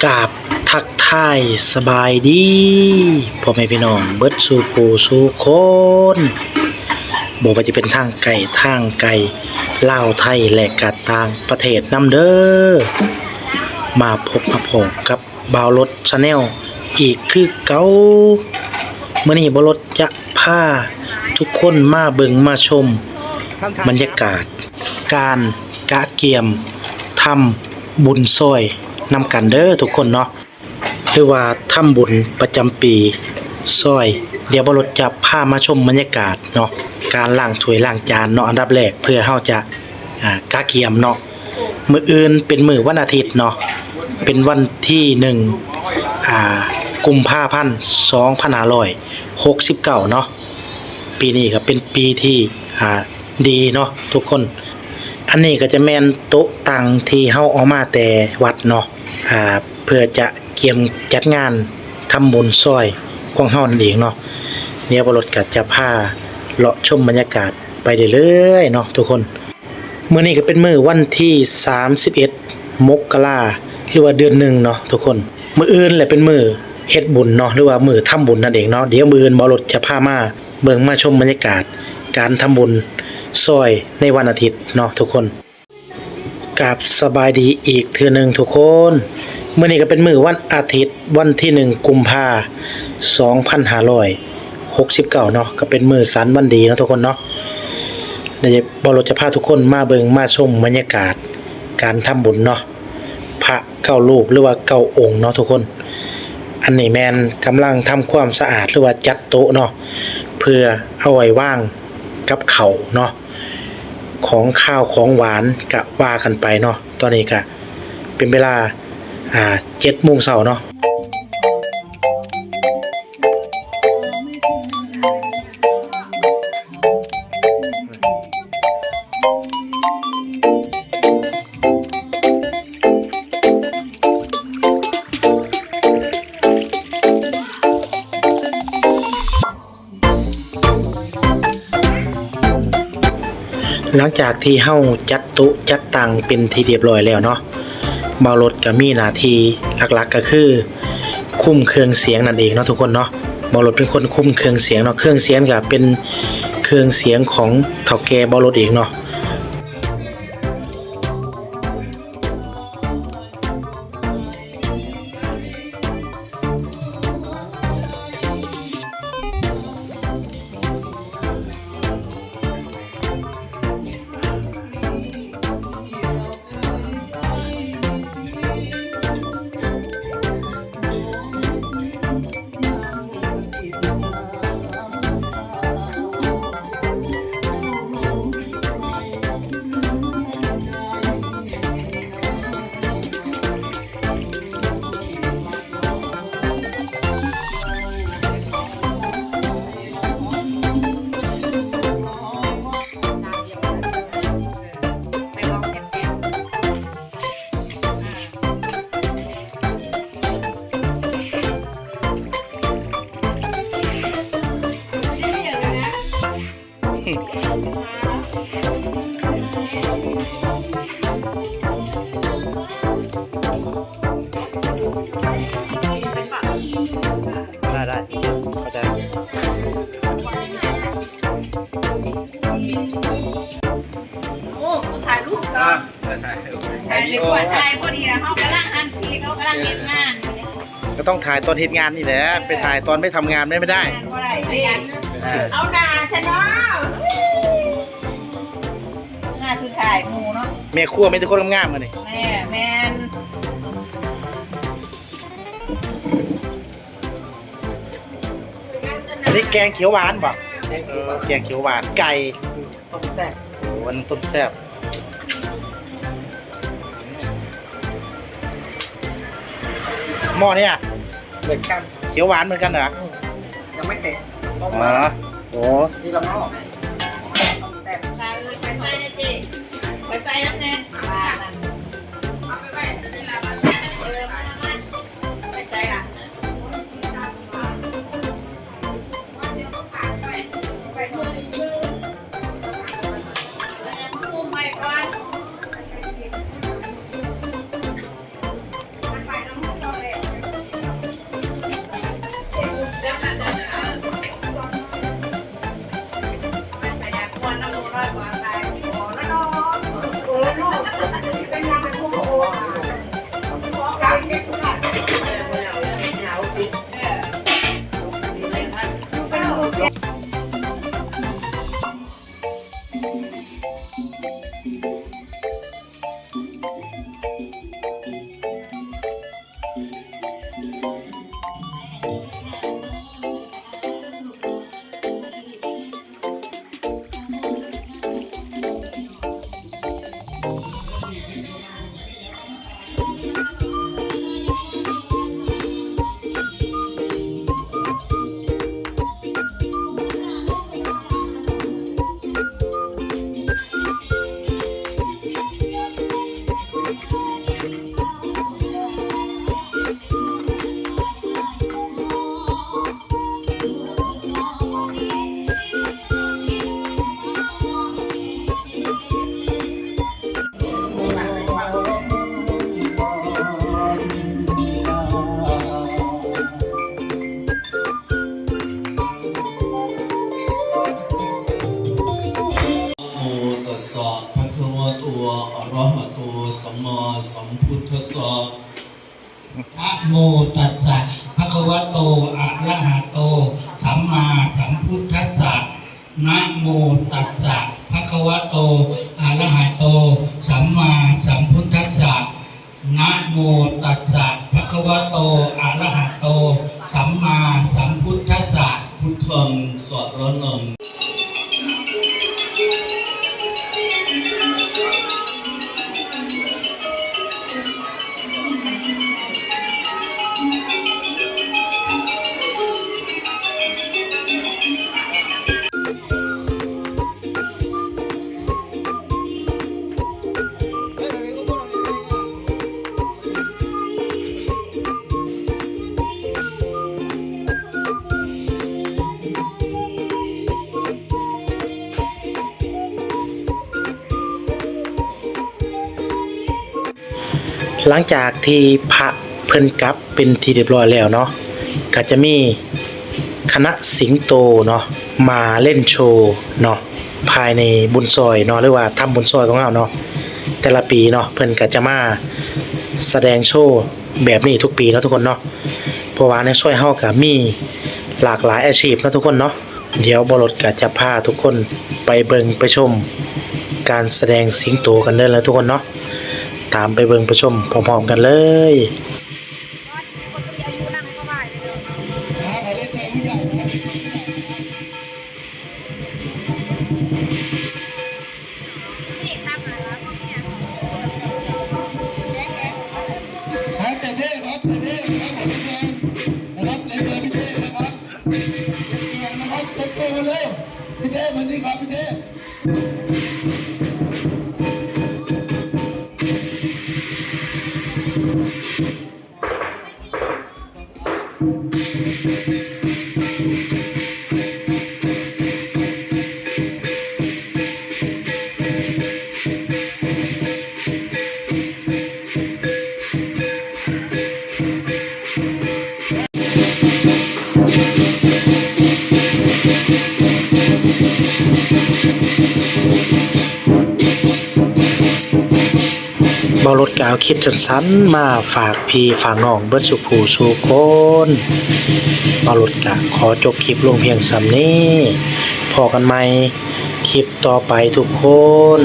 กราบทักทายสบายดีพ่อแม่พี่น้องเบิดสู่ปู่สู่คนบ่ว่าจะเป็นทางไกลลาวไทยและก็ต่างประเทศนำเด้อมาพบกับผมกับบ่าวรถ Channel อีกคือเก่ามื้อนี้บ่าวรถจะพาทุกคนมาเบิ่งมาชมบรรยากาศการกะเกียมทำบุญซอยนำกันเด้อทุกคนเนาะหรือว่าทำบุญประจำปีซอยเดี๋ยวบ่รถจะพามาชมบรรยากาศเนาะการล้างถ้วยล้างจานเนาะอันดับแรกเพื่อเฮาจะกะเกียมเนาะมื้ออื่นเป็นมื้อวันอาทิตย์เนาะเป็นวันที่1กุมภาพันธ์2569เนาะปีนี้ก็เป็นปีที่ดีเนาะทุกคนอันนี้ก็จะแม่นโต๊ะตั้งที่เฮาเอามาแต่วัดเนาะเพื่อจะเกียมจัดงานทำบุญซอยของเฮานั่นเองเนาะเดี๋ยวบ่รถก็จะพาเลาะชมบรรยากาศไปเรื่อยๆเนาะทุกคนมื้อนี้ก็เป็นมื้อวันที่31มกราหรือว่าเดือน1เนาะทุกคนมื้ออื่นแหละเป็นมื้อเฮ็ดบุญเนาะหรือว่ามื้อทำบุญนั่นเองเนาะเดี๋ยวมื้ออื่นบ่รถจะพามาเบิ่งมาชมบรรยากาศการทำบุญซอยในวันอาทิตย์เนาะทุกคนกับสบายดีอีกเทื่อนึงทุกคนมื้อนี้ก็เป็นมื้อวันอาทิตย์วันที่1กุมภาพันธ์2569เนาะก็เป็นมื้อสันวันดีเนาะทุกคนเนาะเดี๋ยวบ่รถจะพาทุกคนมาเบิ่งมาชมบรรยากาศการทำบุญเนาะพระ9รูปหรือว่า9องค์เนาะทุกคนอันนี้แม่นกำลังทำความสะอาดหรือว่าจัดโต๊ะเนาะเพื่อเอาไว้วางกับเขาเนาะของข้าวของหวานกะว่ากันไปเนาะตอนนี้กะเป็นเวลา7 โมงเช้าเนาะหลังจากที่เฮาจัดโต๊ะจัดตังเป็นที่เรียบร้อยแล้วเนาะบ่าวรถก็มีหน้าที่หลักๆก็คือคุมเครื่องเสียงนั่นเองเนาะทุกคนเนาะบ่าวรถเป็นคนคุมเครื่องเสียงเนาะเครื่องเสียงก็เป็นเครื่องเสียงของเฒ่าแก่บ่าวรถเองเนาะได้เข้าใจโอ้ถ่ายรูปก่อนถ่ายดีกว่าถ่ายพอดีนะเขากำลังอันทีเขากำลังเฮ็ดงานก็ต้องถ่ายตอนเฮ็ดงานนี่แหละไปถ่ายตอนไม่ทำงานไม่ได้เอาหน้าฉันเนาะหน้าสุดท้ายหมูเนาะแม่ครัวมีแต่คนงามๆกันนี่แม่นนี่แกงเขียวหวานบ่แกงเขียวหวานไก่ต้มแซ่บโอ้วันต้มแซ่บหม้อเนี่ยเหมือนกันเขียวหวานเหมือนกันเหรอยังไม่เสร็จอ๋อโอ้นี่เราหม้อแซ่บไปใส่นะจีไปใส่น้ำแน่เอาไปไว้ที่ร้านไปใส่อ่ะ เ สอบนะโมตัสสะภะคะวะโตอะระหะโตสัมมาสัมพุทธัสสะนะโมตัสสะภะคะวะโตอะระหะโตสัมมาสัมพุทธัสสะนะโมตัสสะภะคะวะโตอะระหะโตสัมมาสัมพุทธัสสะพุทธังสรณัง หลังจากที่พระเพิ่นกลับเป็นที่เรียบร้อยแล้วเนาะก็จะมีคณะสิงโตเนาะมาเล่นโชว์เนาะภายในบุญซอยเนาะหรือว่าทำบุญซอยของเราเนาะแต่ละปีเนาะเพิ่นก็จะมาแสดงโชว์แบบนี้ทุกปีเนาะทุกคนเนาะเพราะว่าในซอยเฮาก็มีหลากหลายอาชีพเนาะทุกคนเนาะเดี๋ยวบ่รถก็จะพาทุกคนไปเบิ่งไปชมการแสดงสิงโตกันเด้อแล้วทุกคนเนาะตามไปเบิ่งไปชมพร้อมๆกันเลยแต่เทพครับแต่เทพครับผมนะครับเล่นเลยพี่เทพนะครับเก่งนะครับเก่งมาเลยพี่เทพมันดีครับพี่เทพ บ่รถก็เอาคลิปสั้นๆมาฝากพี่ฝากน้องเบิดสุขูสู่คนบ่รถก็ขอจบคลิปลงเพียงส่ำนี้พอกันใหม่คลิปต่อไปทุกคน